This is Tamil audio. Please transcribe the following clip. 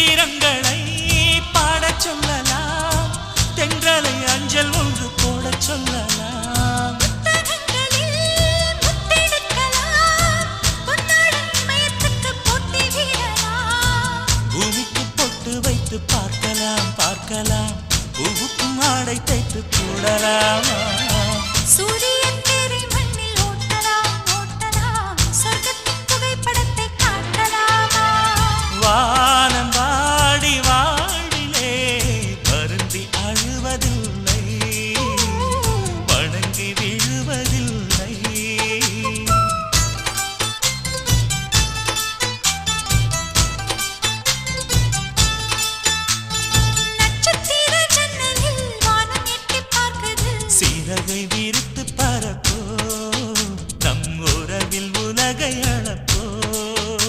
மந்திரங்களை பாடச் சொல்லலாம், தென்றலை அஞ்சல் ஒன்று போடச் சொல்லலாம். பூமிக்கு பொட்டு வைத்து பார்க்கலாம் பார்க்கலாம், பூவுக்கும் ஆடை தைத்து போடலாமா?